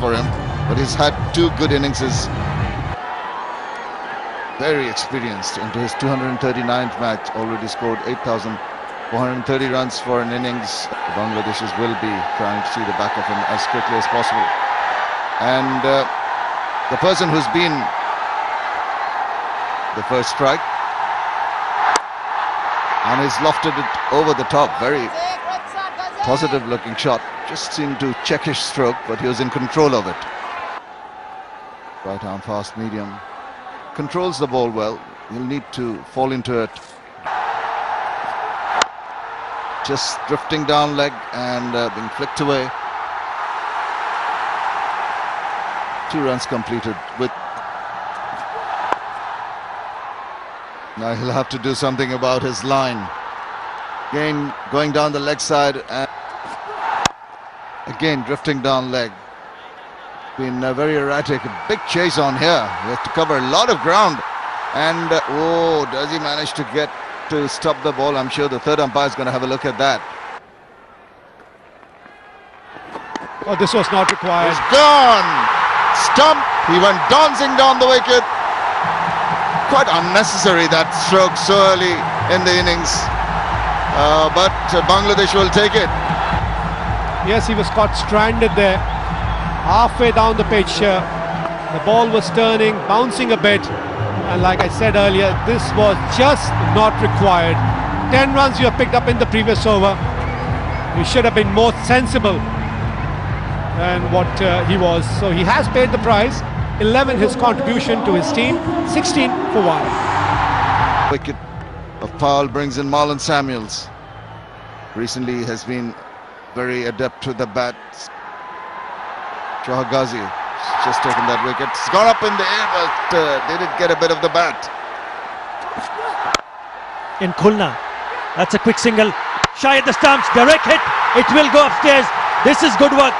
for him, but he's had 2 good innings. Very experienced into his 239th match, already scored 8,430 runs for an innings. The Bangladeshis will be trying to see the back of him as quickly as possible. And the person who's been the first strike, and he's lofted it over the top. Very positive looking shot. Just seemed to check his stroke, but he was in control of it. Right arm fast medium. Controls the ball well. He'll need to fall into it. Just drifting down leg and being flicked away. 2 runs completed with. Now he'll have to do something about his line. Again going down the leg side and again drifting down leg. Been very erratic. A big chase on here. He has to cover a lot of ground. And oh, does he manage to get to stop the ball? I'm sure the third umpire is going to have a look at that. Oh, this was not required. It's gone. Stump. He went dancing down the wicket. Quite unnecessary, that stroke so early in the innings. But Bangladesh will take it. Yes, he was caught stranded there. Halfway down the pitch, the ball was turning, bouncing a bit, and like I said earlier, this was just not required. 10 runs you have picked up in the previous over. You should have been more sensible than what he was. So he has paid the price. 11 his contribution to his team, 16 for 1. Wicket of Powell brings in Marlon Samuels. Recently has been very adept with the bat. Shah Ghazi just taken that wicket. It's gone up in the air, but did it get a bit of the bat? In Khulna, that's a quick single. Shy at the stumps, direct hit. It will go upstairs. This is good work,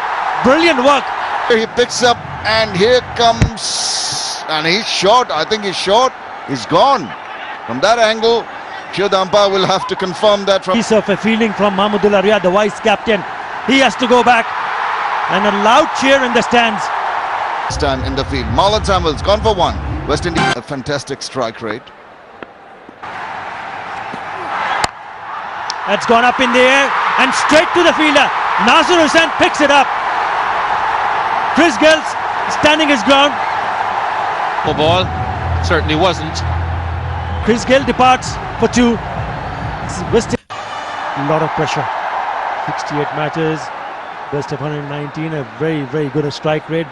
brilliant work. He picks up, and here comes, and he's short. I think he's short. He's gone. From that angle, sure the umpire will have to confirm that. Piece of a fielding from Mahmudullah, the vice captain. He has to go back. And a loud cheer in the stands. Stand in the field. Marlon Samuels gone for 1. West Indies a fantastic strike rate. That's gone up in the air and straight to the fielder. Nasir Hussain picks it up. Chris Gill's standing his ground. The ball certainly wasn't. Chris Gill departs for 2. West Indies. A lot of pressure. 68 matches. Best of 119, a very, very good strike rate.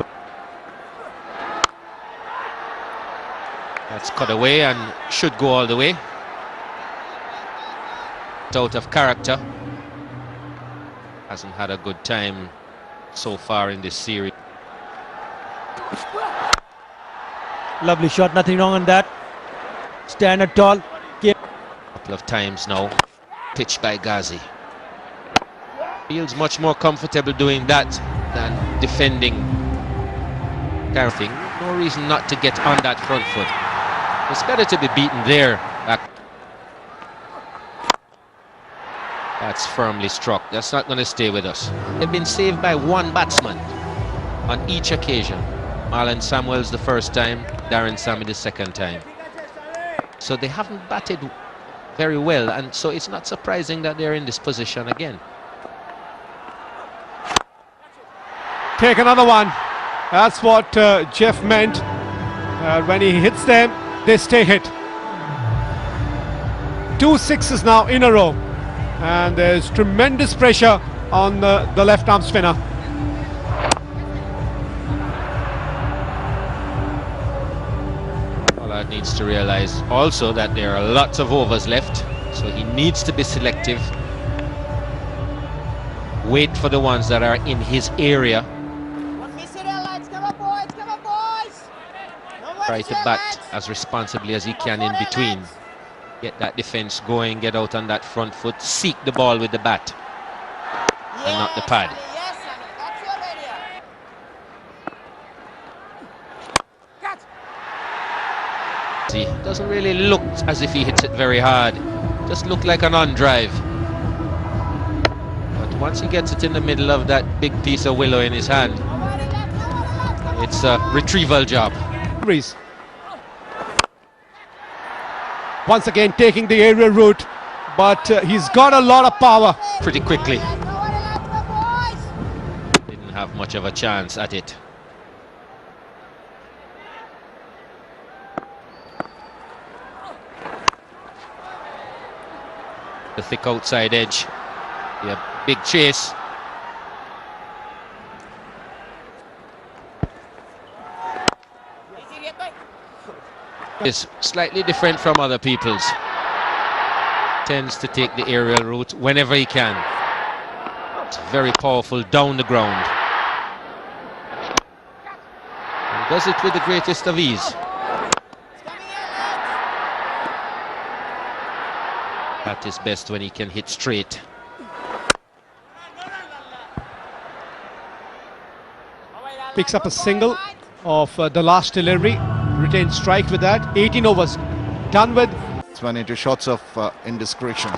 That's cut away and should go all the way. It's out of character. Hasn't had a good time so far in this series. Lovely shot, nothing wrong on that. Stand at tall. Couple of times now. Pitched by Ghazi. Feels much more comfortable doing that than defending. No reason not to get on that front foot. It's better to be beaten there. That's firmly struck. That's not going to stay with us. They've been saved by 1 batsman on each occasion. Marlon Samuels the first time, Darren Sammy the second time. So they haven't batted very well, and so it's not surprising that they're in this position again. Take another one. That's what Jeff meant. When he hits them, they stay hit. 2 6s now in a row. And there's tremendous pressure on the left arm spinner. Pollard needs to realise also that there are lots of overs left. So he needs to be selective. Wait for the ones that are in his area. Try to bat as responsibly as he can in between. Get that defence going, get out on that front foot, seek the ball with the bat and not the pad. See, doesn't really look as if he hits it very hard. Just look like an on-drive. But once he gets it in the middle of that big piece of willow in his hand, It's a retrieval job. Once again taking the aerial route, but he's got a lot of power. Pretty quickly. Didn't have much of a chance at it. The thick outside edge. Yeah, big chase. Is slightly different from other people's. Tends to take the aerial route whenever he can. It's very powerful down the ground. And does it with the greatest of ease. At his best when he can hit straight. Picks up a single of the last delivery. Retained strike with that. 18 overs done with. It's run into shots of indiscretion.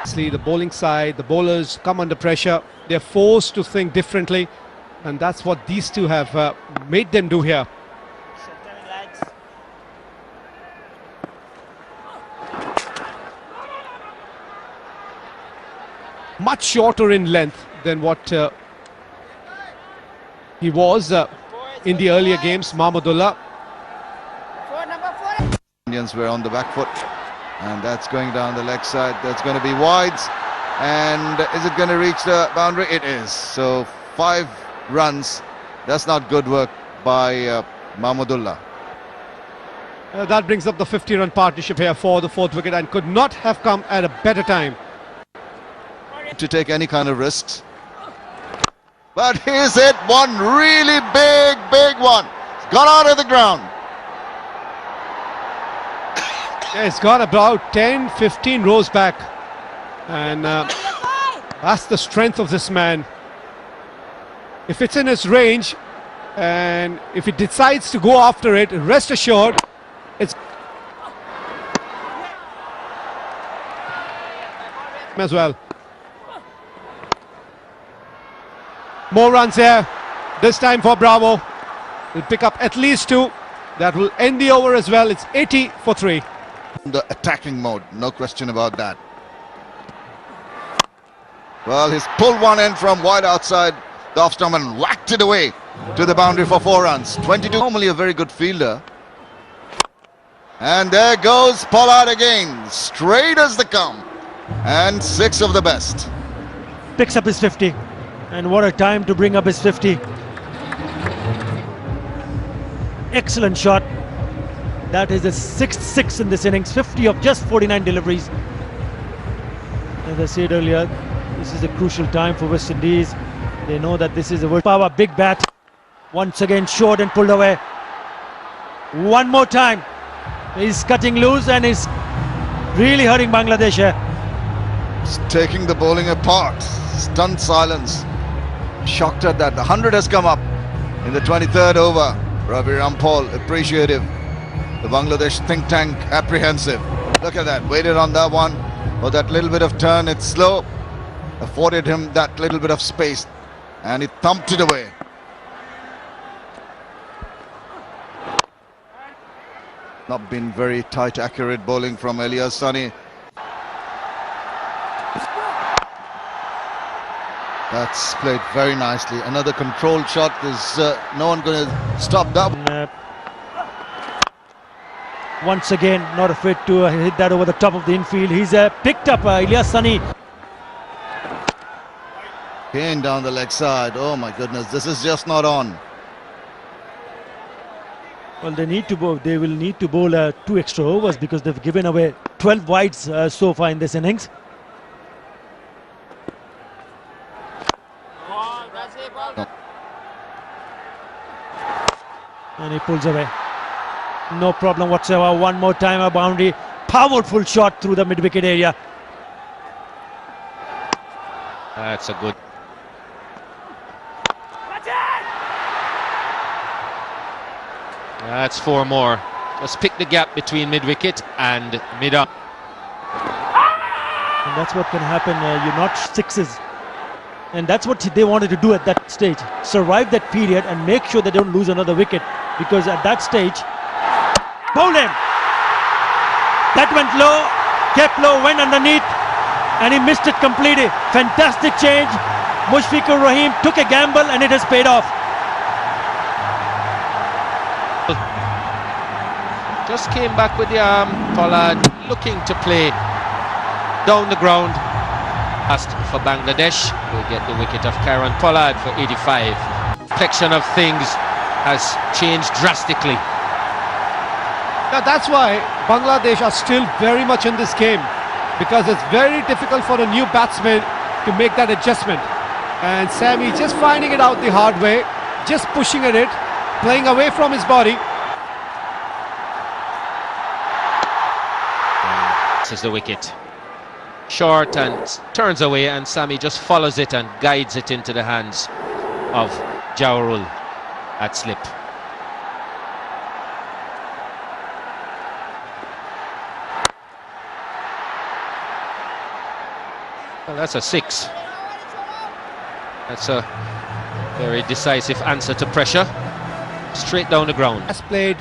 The bowling side, the bowlers come under pressure. They're forced to think differently, and that's what these two have made them do here. Much shorter in length than what he was in the earlier games, Mahmudullah. Indians were on the back foot, and that's going down the leg side. That's going to be wides, and is it going to reach the boundary? It is. So 5 runs. That's not good work by Mahmudullah. That brings up the 50-run partnership here for the 4th wicket, and could not have come at a better time to take any kind of risks. But here's it, one really big one. It's gone out of the ground. It's got about 10-15 rows back, and that's the strength of this man. If it's in his range, and if he decides to go after it, rest assured it's as well. More runs here, this time for Bravo. He'll pick up at least 2. That will end the over as well. It's 80 for 3. The attacking mode, no question about that. Well, he's pulled one in from wide outside the off stump and whacked it away to the boundary for 4 runs. 22, normally a very good fielder. And there goes Pollard again, straight as they come, and 6 of the best. Picks up his 50, and what a time to bring up his 50. Excellent shot. That is the 6th 6 in this innings, 50 of just 49 deliveries. As I said earlier, this is a crucial time for West Indies. They know that this is a power, big bat. Once again short and pulled away. One more time. He's cutting loose and is really hurting Bangladesh here. He's taking the bowling apart. Stunned silence. Shocked at that. The 100 has come up in the 23rd over. Ravi Rampal appreciative. The Bangladesh think tank apprehensive. Look at that, waited on that one. For that little bit of turn, it's slow. Afforded him that little bit of space, and he thumped it away. Not been very tight, accurate bowling from Elias Sani. That's played very nicely. Another controlled shot. There's no one going to stop that. Once again, not afraid to hit that over the top of the infield. He's picked up Elias Sani. Again down the leg side. Oh my goodness, this is just not on. Well, they need to bowl. They will need to bowl 2 extra overs because they've given away 12 wides so far in this innings. No. And he pulls away. No problem whatsoever. One more time a boundary. Powerful shot through the mid-wicket area. That's a good. That's 4 more. Just pick the gap between mid-wicket and mid-up. And that's what can happen. You notch 6s And that's what they wanted to do at that stage. Survive that period and make sure they don't lose another wicket. Because at that stage, bowled him. That went low, kept low, went underneath, and he missed it completely. Fantastic change. Mushfiqur Rahim took a gamble and it has paid off. Just came back with the arm. Pollard looking to play down the ground. Asked for Bangladesh. We'll get the wicket of Kieron Pollard for 85. Complexion of things has changed drastically. Now that's why Bangladesh are still very much in this game, because it's very difficult for a new batsman to make that adjustment. And Sammy just finding it out the hard way, just pushing at it, playing away from his body. This is the wicket. Short and turns away, and Sammy just follows it and guides it into the hands of Jawarul at slip. Well, that's a 6. That's a very decisive answer to pressure. Straight down the ground. Has played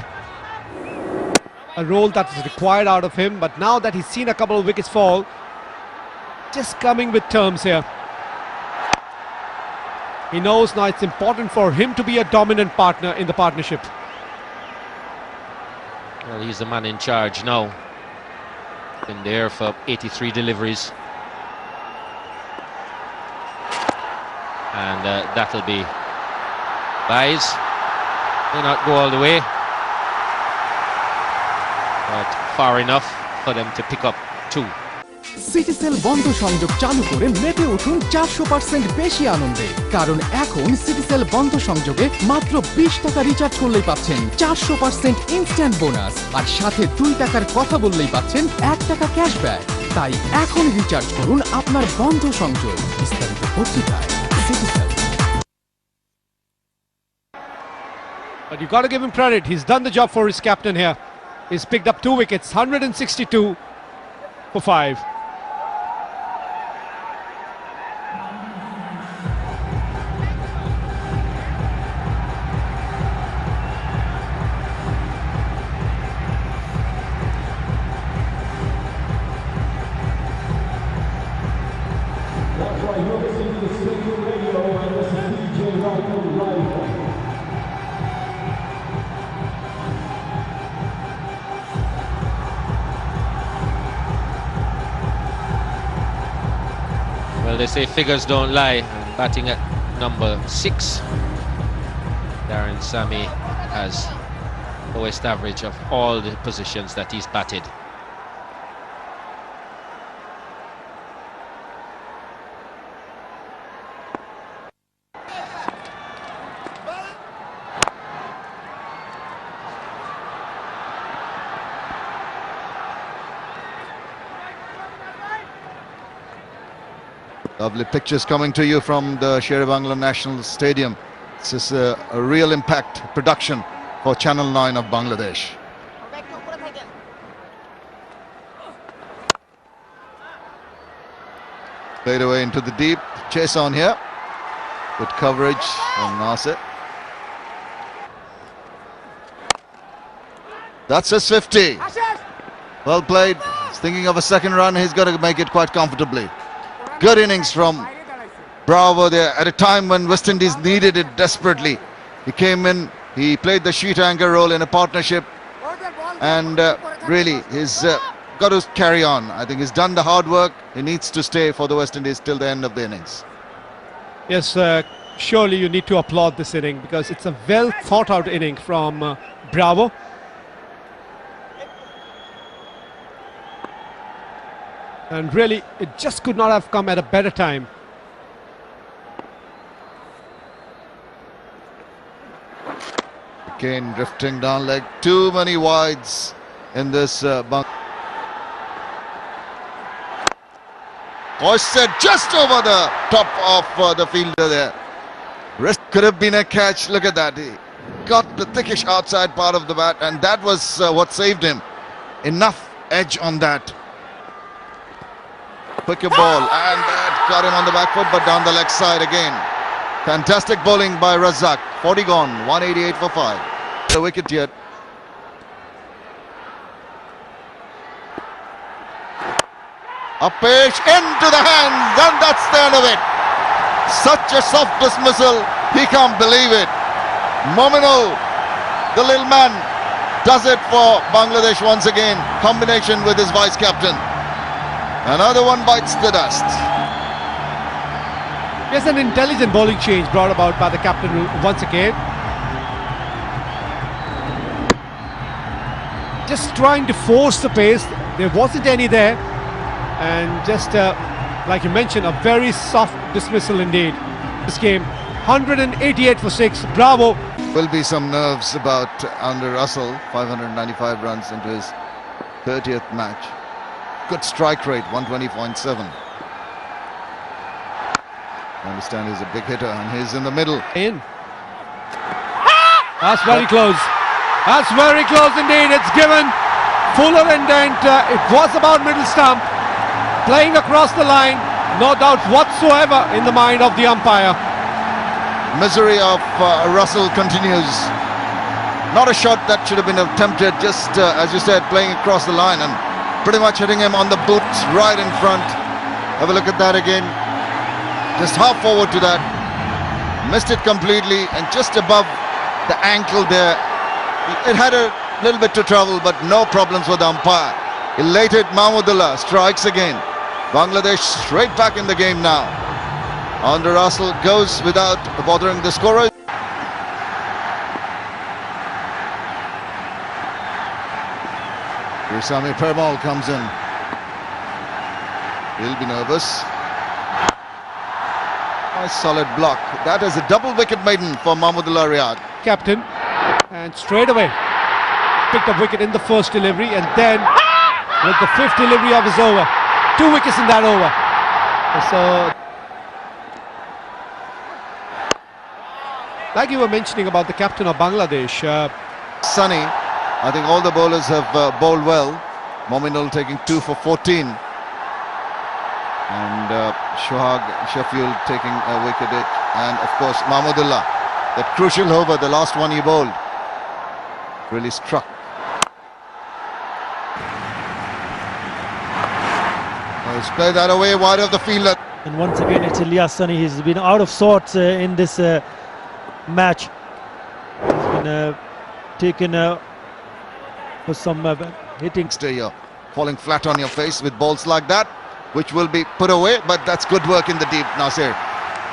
a role that is required out of him, but now that he's seen a couple of wickets fall, just coming with terms here. He knows now it's important for him to be a dominant partner in the partnership. Well, he's the man in charge now. Been there for 83 deliveries. And that'll be buys. May not go all the way, but far enough for them to pick up 2. Citycell বন্ধ সংযোগ চালু করে মেতে উঠুন 400% বেশি আনন্দে, কারণ এখন সিটিসেল বন্ধ সংযোগে মাত্র 20 টাকা রিচার্জ করলেই পাচ্ছেন 400% ইনস্ট্যান্ট বোনাস, আর সাথে 2 টাকার কথা বললেই পাচ্ছেন 1 টাকা ক্যাশব্যাক। তাই এখন রিচার্জ করুন আপনার বন্ধ সংযোগ। বিস্তারিত পত্রিকায় Citycell. But you got to give him credit. He's done the job for his captain here. He's picked up 2 wickets, 162 for 5. Well, they say figures don't lie. And batting at number 6, Darren Sammy has lowest average of all the positions that he's batted. Lovely pictures coming to you from the Sher-e-Bangla National Stadium. This is a real impact production for Channel 9 of Bangladesh. Played away into the deep. Chase on here. Good coverage from Nasir. That's his 50. Well played. He's thinking of a second run. He's got to make it quite comfortably. Good innings from Bravo there at a time when West Indies needed it desperately. He came in, he played the sheet anchor role in a partnership, and really he's got to carry on. I think he's done the hard work. He needs to stay for the West Indies till the end of the innings. Yes, surely you need to applaud this inning, because it's a well thought out inning from Bravo. And really, it just could not have come at a better time. Again, drifting down leg. Too many wides in this bunk. Hoisted just over the top of the fielder there. Rest could have been a catch. Look at that. He got the thickish outside part of the bat, and that was what saved him. Enough edge on that. Quicker ball, and that got him on the back foot, but down the leg side again. Fantastic bowling by Razak. 40 gone, 188 for 5. The wicket yet. A pitch into the hands, and that's the end of it. Such a soft dismissal, he can't believe it. Mominul, the little man, does it for Bangladesh once again. Combination with his vice-captain. Another one bites the dust. Yes, an intelligent bowling change brought about by the captain once again. Just trying to force the pace. There wasn't any there. And just like you mentioned, a very soft dismissal indeed. This game, 188 for 6. Bravo. Will be some nerves about under Russell. 595 runs into his 30th match. Good strike rate, 120.7. I understand he's a big hitter and he's in the middle. In. That's very close. That's very close indeed. It's given fuller indent. It was about middle stump. Playing across the line. No doubt whatsoever in the mind of the umpire. Misery of Russell continues. Not a shot that should have been attempted, just as you said, playing across the line and pretty much hitting him on the boots right in front. Have a look at that again. Just half forward to that. Missed it completely and just above the ankle there. It had a little bit to travel, but no problems with the umpire. Elated Mahmudullah strikes again. Bangladesh straight back in the game now. Under Russell goes without bothering the scorer. Sammy Permal comes in. He'll be nervous. A solid block. That is a double wicket maiden for Mahmudullah Riyad. Captain, and straight away picked up wicket in the first delivery, and then with the 5th delivery of his over, 2 wickets in that over. So, like you were mentioning about the captain of Bangladesh, Sunny, I think all the bowlers have bowled well. Mominul taking 2 for 14. And Sheffield taking a wicket each. And of course Mahmudullah, that crucial over, the last one he bowled, really struck. Let's play that away wide of the fielder. And once again, it's Ilyas Sunny. He's been out of sorts in this match. He's been taken for some hitting. Stay here, falling flat on your face with balls like that, which will be put away, but that's good work in the deep. Nasir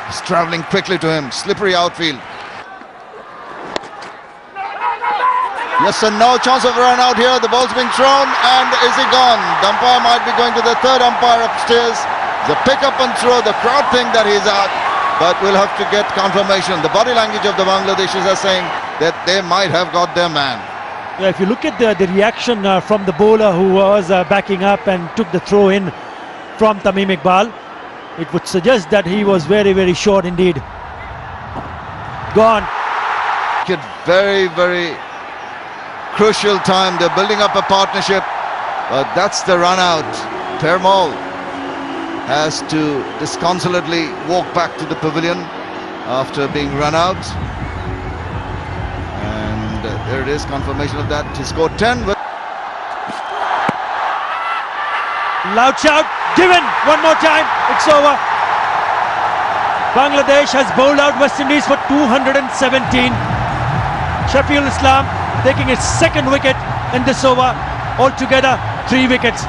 is travelling quickly to him. Slippery outfield. Yes and no chance of a run out here. The ball's being thrown, and is he gone? The umpire might be going to the third umpire upstairs. The pick up and throw. The crowd think that he's out, but we'll have to get confirmation. The body language of the Bangladeshis are saying that they might have got their man. Yeah, if you look at the reaction from the bowler who was backing up and took the throw in from Tamim Iqbal, it would suggest that he was very, very short indeed. Gone. Very, very crucial time. They're building up a partnership, but that's the run out. Permal has to disconsolately walk back to the pavilion after being run out. And there it is, confirmation of that. He scored 10. Loud shout, given one more time, it's over. Bangladesh has bowled out West Indies for 217. Shafiul Islam taking his 2nd wicket in this over, altogether 3 wickets.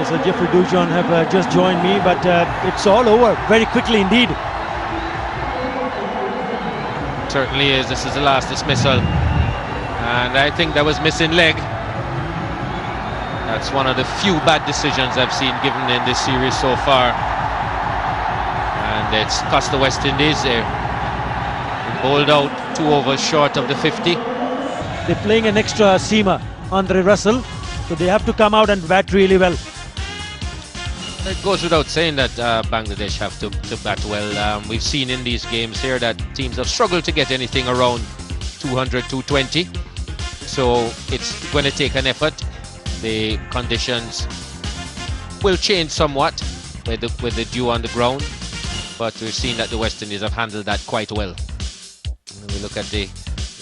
So Jeffrey Dujon have just joined me, but it's all over very quickly indeed. Certainly is. This is the last dismissal, and I think that was missing leg. That's one of the few bad decisions I've seen given in this series so far, and it's cost the West Indies. They're bowled out 2 overs short of the 50. They're playing an extra seamer, Andre Russell, so they have to come out and bat really well. It goes without saying that Bangladesh have to bat well. We've seen in these games here that teams have struggled to get anything around 200, 220. So it's going to take an effort. The conditions will change somewhat with the dew on the ground, but we've seen that the West Indies have handled that quite well. When we look at the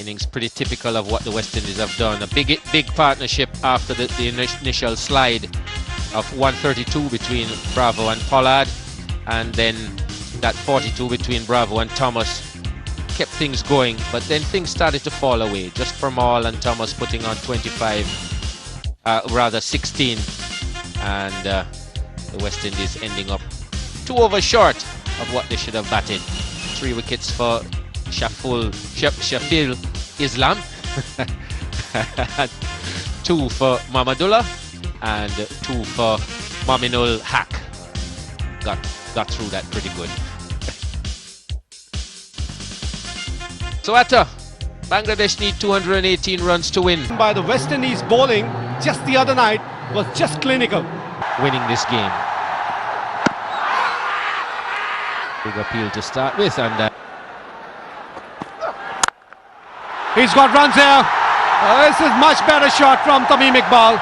innings, pretty typical of what the West Indies have done. A big partnership after the initial slide of 132 between Bravo and Pollard, and then that 42 between Bravo and Thomas kept things going, but then things started to fall away, just from All and Thomas putting on 16, and the West Indies ending up 2 overs short of what they should have batted. 3 wickets for Shafil Islam, 2 for Mahmudullah, and 2 for Maminul Haq. Got through that pretty good. So Bangladesh need 218 runs to win. By the West Indies bowling just the other night was just clinical. Winning this game. Big appeal to start with, and he's got runs here. This is much better shot from Tamim Iqbal.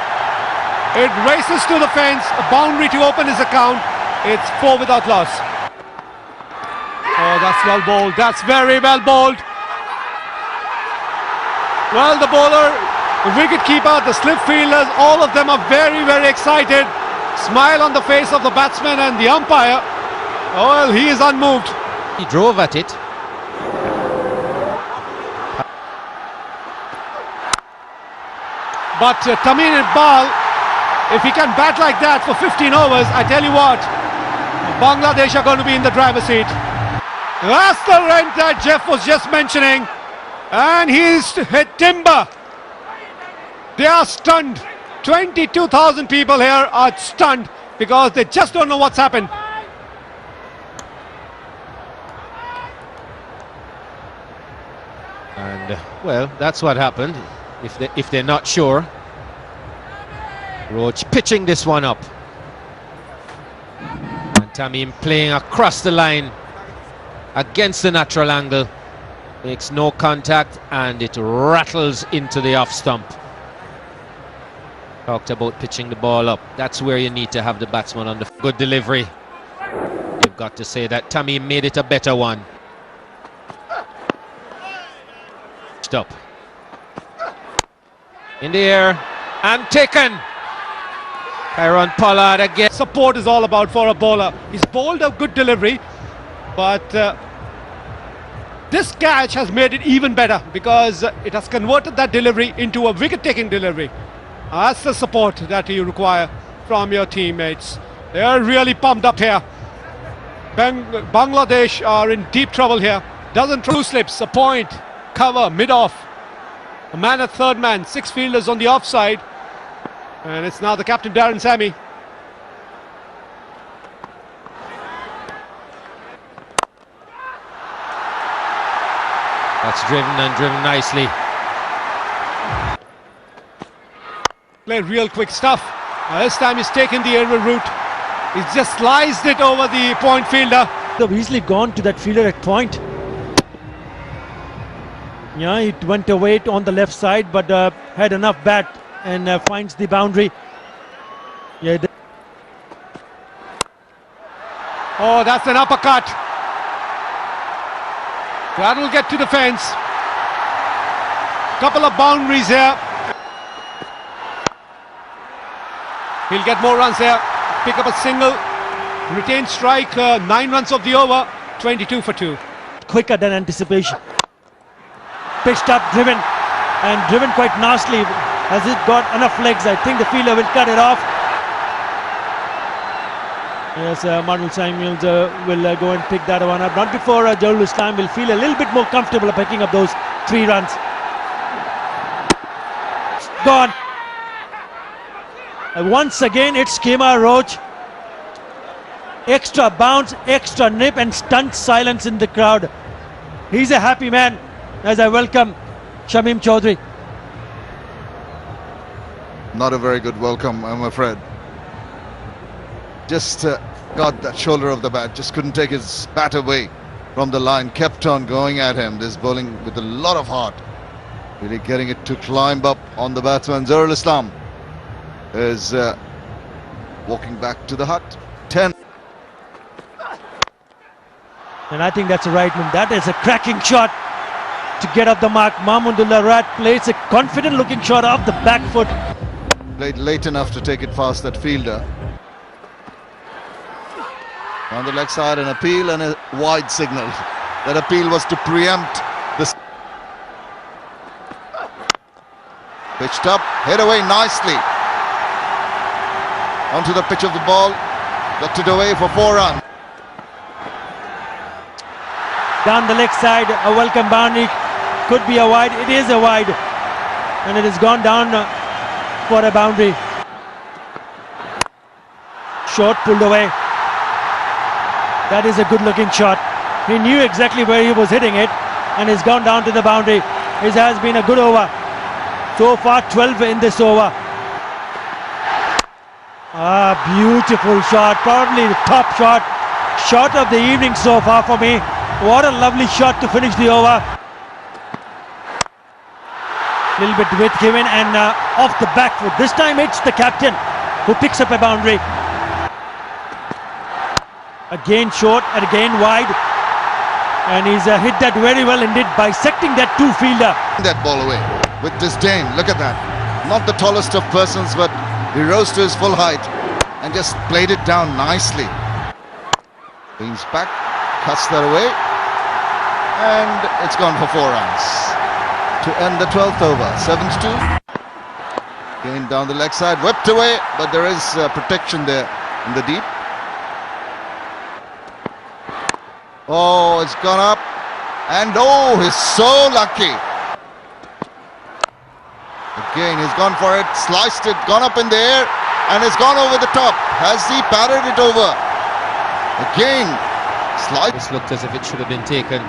It races to the fence, a boundary to open his account. It's 4 without loss. Oh, that's well bowled. That's very well bowled. Well, the bowler, the wicket keeper, the slip fielders, all of them are very, very excited. Smile on the face of the batsman and the umpire. Oh, well, he is unmoved. He drove at it. But Tamim Iqbal, if he can bat like that for 15 overs, I tell you what, Bangladesh are going to be in the driver's seat. That's the rent that Jeff was just mentioning. And he's hit timber. They are stunned. 22,000 people here are stunned because they just don't know what's happened. And well, that's what happened. If they're not sure. Roach pitching this one up. And Tamim playing across the line against the natural angle. Makes no contact, and it rattles into the off stump. Talked about pitching the ball up. That's where you need to have the batsman on the good delivery. You've got to say that Tamim made it a better one. Stop. In the air and taken. Kyron Pollard again. Support is all about for a bowler. He's bowled a good delivery, but this catch has made it even better because it has converted that delivery into a wicket-taking delivery. That's the support that you require from your teammates. They are really pumped up here. Bangladesh are in deep trouble here. Doesn't two slips, a point, cover, mid-off. A man at third man, 6 fielders on the offside. And it's now the captain, Sammy. That's driven nicely. Play real quick stuff. This time he's taken the aerial route. He's just sliced it over the point fielder. They've easily gone to that fielder at point. Yeah, it went away on the left side, but had enough bat and finds the boundary. Yeah. Oh, that's an uppercut. That will get to the fence. Couple of boundaries here. He'll get more runs here. Pick up a single. Retain strike, 9 runs of the over. 22 for 2. Quicker than anticipation. Pitched up, driven, and driven quite nastily. Has it got enough legs? I think the fielder will cut it off. Yes, Marnul Samuels will go and pick that one up. Not before Jahul Islam will feel a little bit more comfortable picking up those 3 runs. Gone. Once again, it's Kemar Roach. Extra bounce, extra nip, and stunned silence in the crowd. He's a happy man as I welcome Shamim Chaudhry. Not a very good welcome, I'm afraid. Just got that shoulder of the bat, just couldn't take his bat away from the line, kept on going at him. This bowling with a lot of heart. Really getting it to climb up on the batsman. Zahrul Islam is walking back to the hut. 10. And I think that's the right move. That is a cracking shot to get up the mark. Mahmudullah plays a confident looking shot off the back foot. Played late enough to take it past that fielder. On the leg side, an appeal and a wide signal. That appeal was to preempt this. Pitched up, hit away nicely. Onto the pitch of the ball. Got it away for 4 runs. Down the leg side, a welcome boundary. Could be a wide. It is a wide. And it has gone down for a boundary. Short pulled away. That is a good looking shot. He knew exactly where he was hitting it and has gone down to the boundary. It has been a good over. So far 12 in this over. Beautiful shot. Probably the top shot of the evening so far for me. What a lovely shot to finish the over. Little bit width given and off the back foot. This time it's the captain who picks up a boundary. Again short and again wide. And he's hit that very well indeed, bisecting that two-fielder. That ball away with disdain. Look at that. Not the tallest of persons, but he rose to his full height and just played it down nicely. Leans back, cuts that away, and it's gone for 4 runs to end the 12th over. 7-2. Again down the leg side, whipped away, but there is protection there in the deep. Oh, it's gone up, and oh, he's so lucky. Again, he's gone for it, sliced it, gone up in the air, and it's gone over the top. Has he parried it over? Again, slice. This looked as if it should have been taken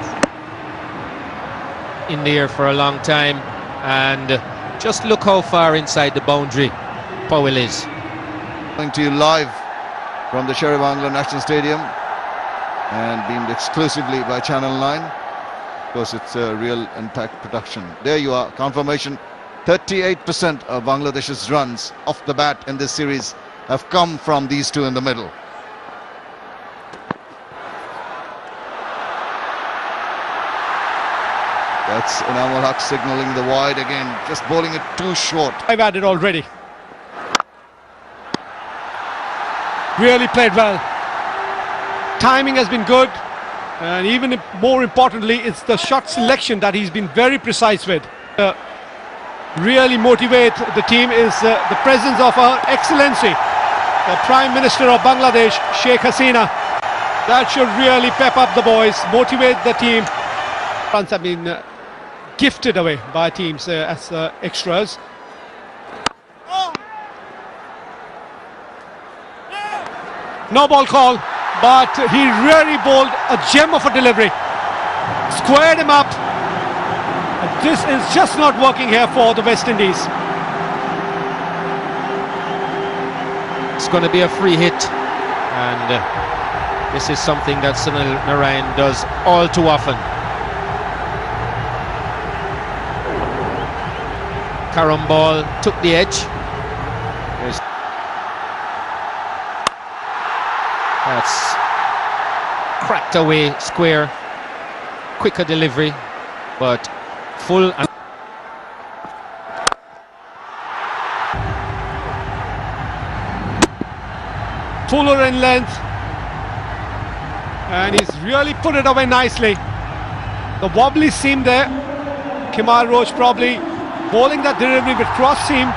in the air for a long time, and just look how far inside the boundary Powell is. Coming to you live from the Sher-e-Bangla National Stadium and beamed exclusively by Channel 9. Of course, it's a real intact production. There you are, confirmation. 38% of Bangladesh's runs off the bat in this series have come from these two in the middle. That's Inamul Haq signalling the wide again, just bowling it too short. I've had it already. Really played well. Timing has been good, and even more importantly, it's the shot selection that he's been very precise with. Really motivate the team is the presence of Her Excellency, the Prime Minister of Bangladesh, Sheikh Hasina. That should really pep up the boys, motivate the team. Runs have been gifted away by teams as extras. No ball call, but he really bowled a gem of a delivery. Squared him up. This is just not working here for the West Indies. It's going to be a free hit, and this is something that Sunil Narayan does all too often. Karam ball took the edge. That's cracked away square, quicker delivery, but full and fuller in length, and he's really put it away nicely. The wobbly seam there. Kemal Roach probably bowling that delivery with cross seam.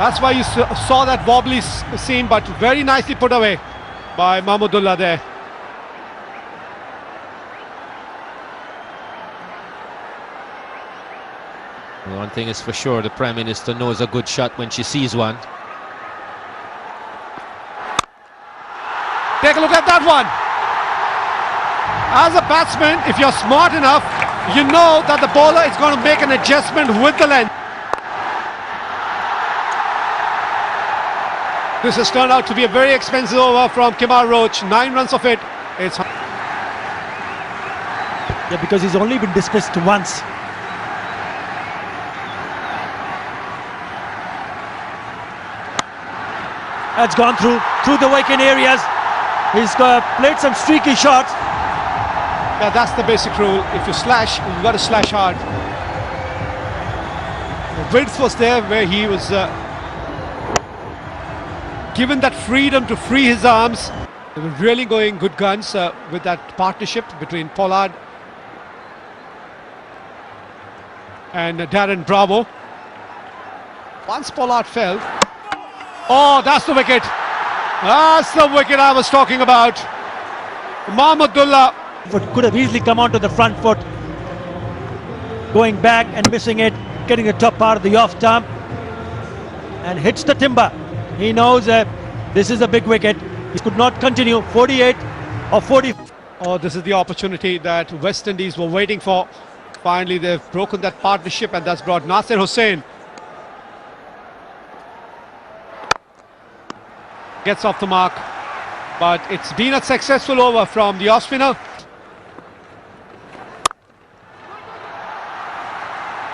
That's why you saw that wobbly seam, but very nicely put away by Mahmudullah there. one thing is for sure, the Prime Minister knows a good shot when she sees one. Take a look at that one. As a batsman, if you're smart enough, you know that the bowler is going to make an adjustment with the length. This has turned out to be a very expensive over from Kemal Roach. 9 runs of it. It's yeah, because he's only been dismissed once. That's gone through the vacant areas. He's played some streaky shots. Yeah, that's the basic rule. If you slash, you've got to slash hard. The width was there where he was given that freedom to free his arms. They were really going good guns with that partnership between Pollard and Darren Bravo. Once Pollard fell, oh, that's the wicket. That's the wicket I was talking about. Mahmudullah Could have easily come onto the front foot, going back and missing it, getting the top part of the off stump, and hits the timber. He knows this is a big wicket. He could not continue. 48 or 40. Oh, this is the opportunity that West Indies were waiting for. Finally, they've broken that partnership, and that's brought Nasir Hussain. Gets off the mark, but it's been a successful over from the off spinner.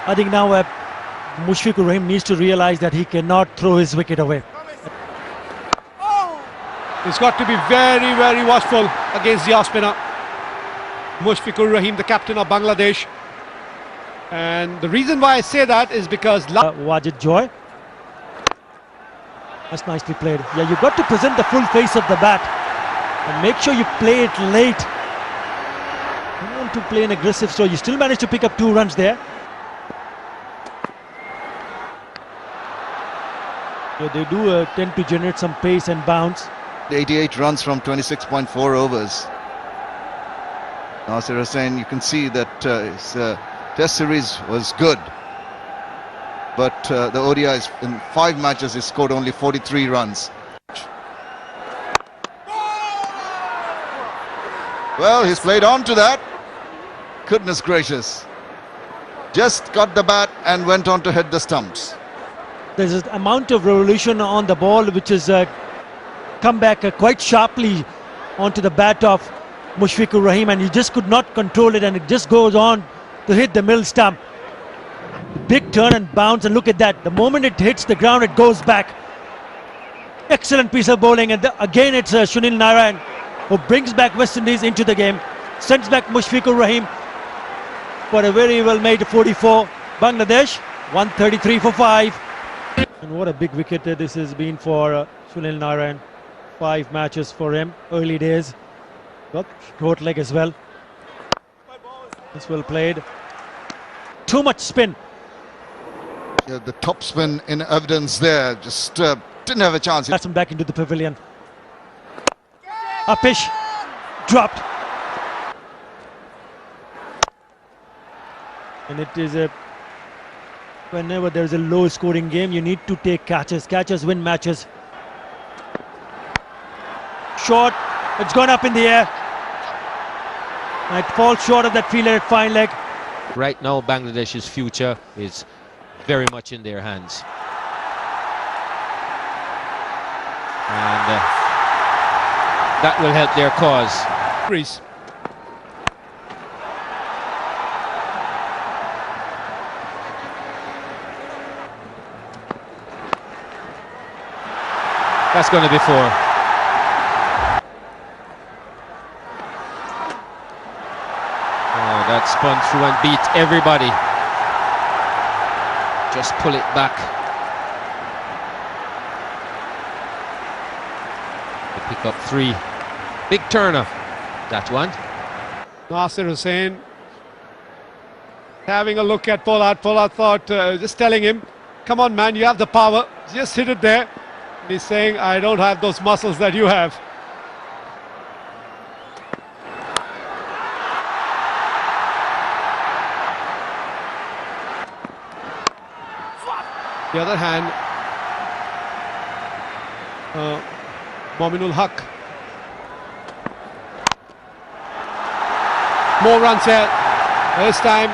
I think now Mushfiqur needs to realize that he cannot throw his wicket away. He's got to be very, very watchful against the off spinner. Mushfiqur Rahim, the captain of Bangladesh. And the reason why I say that is because Wajid Joy. That's nicely played. Yeah, you've got to present the full face of the bat and make sure you play it late. You don't want to play an aggressive stroke. You still managed to pick up 2 runs there. Yeah, they do tend to generate some pace and bounce. 88 runs from 26.4 overs. Nasir Hussain, you can see that his test series was good, but the ODIs in 5 matches he scored only 43 runs. Well, he's played on to that. Goodness gracious. Just got the bat and went on to hit the stumps. There's an amount of revolution on the ball which has come back quite sharply onto the bat of Mushfiqur Rahim, and he just could not control it, and it just goes on to hit the middle stump. Big turn and bounce, and look at that. The moment it hits the ground, it goes back. Excellent piece of bowling, and again it's Sunil Narayan who brings back West Indies into the game, sends back Mushfiqur Rahim for a very well made 44. Bangladesh 133 for 5. And what a big wicket this has been for Sunil Narayan. 5 matches for him, early days. Got short leg as well. It's well played. Too much spin. Yeah, the top spin in evidence there. Just didn't have a chance. That's him back into the pavilion. A pitch dropped. And it is a... Whenever there is a low scoring game, you need to take catches. Catches win matches. Short. It's gone up in the air. It falls short of that fielder at fine leg. Right now, Bangladesh's future is very much in their hands. And that will help their cause. Crease. That's going to be 4. That spun through and beat everybody. Just pull it back. They pick up 3. Big turner, that one. Nasir Hussain having a look at Pollard. Pollard thought, just telling him, come on man, you have the power, just hit it there. And he's saying, I don't have those muscles that you have. The other hand, Mominul Haq. More runs here. This time,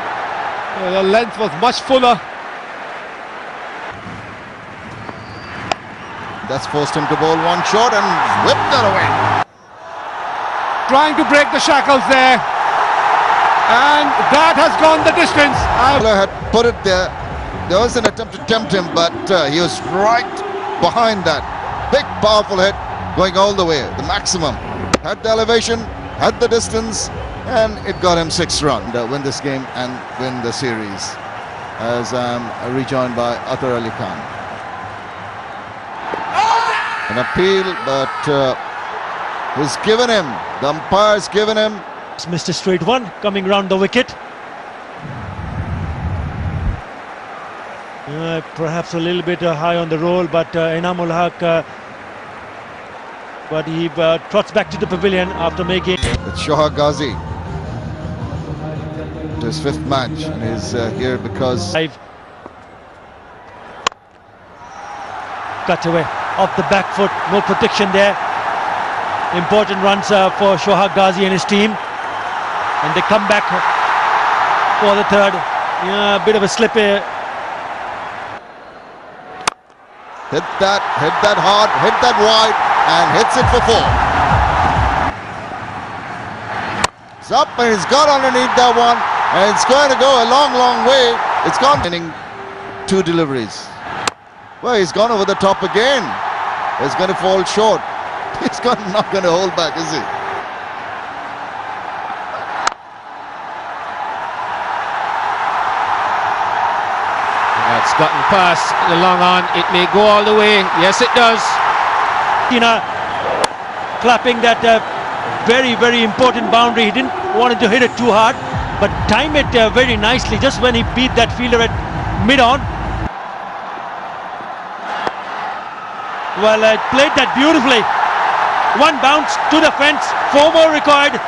the length was much fuller. That's forced him to bowl 1 shot and whip that away. Trying to break the shackles there. And that has gone the distance. Pollard had put it there. There was an attempt to tempt him, but he was right behind that. big powerful hit going all the way, the maximum. Had the elevation, had the distance, and it got him 6 runs to win this game and win the series. As rejoined by Athar Ali Khan. An appeal, but he's given him, the umpire's given him. It's Mr. Straight One coming round the wicket. Perhaps a little bit high on the roll, but Inamul Haq, but he trots back to the pavilion after making. It's Shoha Ghazi. His 5th match, and he's here because cut away off the back foot, no protection there. Important runs for Shoha Ghazi and his team, and they come back for the 3rd. Yeah, a bit of a slip here. hit that hard, hit that wide, and hits it for 4. It's up, and he's got underneath that one, and it's going to go a long way. It's gone. Inning 2 deliveries. Well, he's gone over the top again. He's going to fall short. He's not going to hold back, is he? That's gotten past the long on. It may go all the way. Yes, it does. Clapping that very important boundary. He didn't want to hit it too hard, but time it very nicely just when he beat that fielder at mid-on. Well, played that beautifully. 1 bounce to the fence, 4 more required.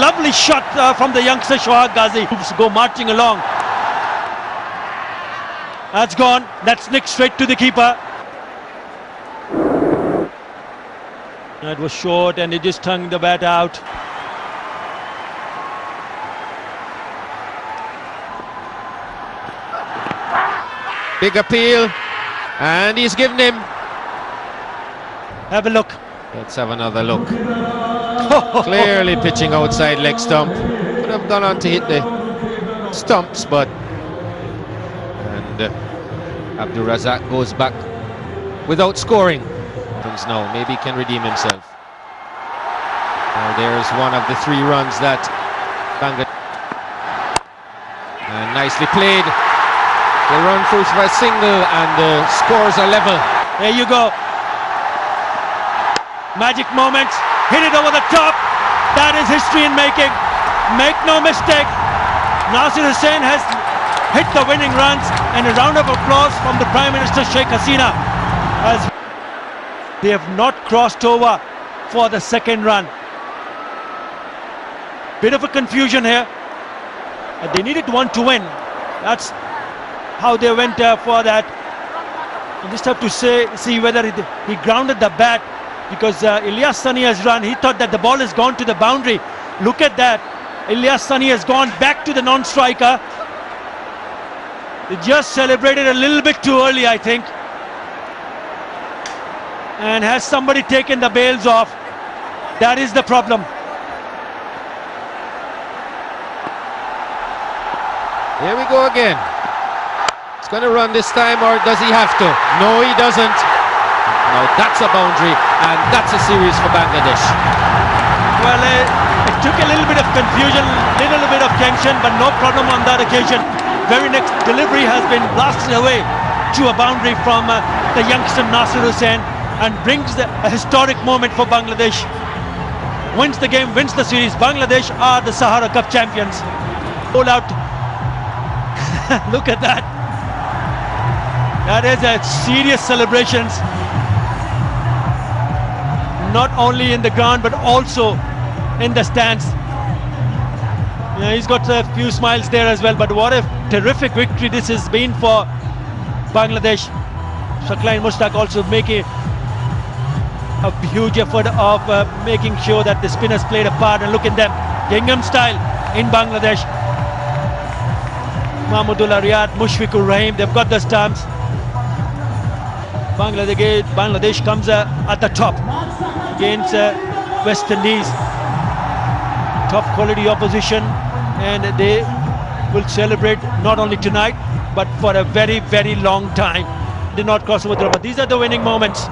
Lovely shot from the youngster Shoha Ghazi. Go marching along. That's gone. That's nicked straight to the keeper. It was short and he just hung the bat out. Big appeal, and he's given him. Have a look. Let's have another look. Clearly pitching outside leg stump. Could have gone on to hit the stumps, but Abdul Razak goes back without scoring. Now maybe he can redeem himself. There's one of the 3 runs that Bangladesh. Nicely played. They run through for a single, and the scores are level. There you go. Magic moments. Hit it over the top. That is history in making. Make no mistake. Nasir Hussain has hit the winning runs, and a round of applause from the Prime Minister Sheikh Hasina, as they have not crossed over for the 2nd run. Bit of a confusion here. They needed 1 to win. That's how they went for that. You just have to see whether he grounded the bat, because Ilyas Sani has run. He thought that the ball has gone to the boundary. Look at that. Ilyas Sani has gone back to the non-striker. They just celebrated a little bit too early, I think. And has somebody taken the bails off? That is the problem. Here we go again. He's going to run this time, or does he have to? No, he doesn't. Now that's a boundary, and that's a series for Bangladesh. Well, it took a little bit of confusion, little bit of tension, but no problem on that occasion. Very next delivery has been blasted away to a boundary from the youngster Nasir Hussain, and brings a historic moment for Bangladesh. Wins the game, wins the series. Bangladesh are the Sahara Cup champions. All out. Look at that. That is a serious celebrations. Not only in the ground, but also in the stands. Yeah, he's got a few smiles there as well, but what a terrific victory this has been for Bangladesh. Shakline Mushtaq also making a huge effort of making sure that the spinners played a part, and look at them, Gingham style in Bangladesh. Mahmudullah, Riyad, Mushfiqur, Rahim, they've got the stumps. Bangladesh comes at the top against West Indies. Top quality opposition, and they will celebrate not only tonight but for a very long time. Did not cross over, but these are the winning moments.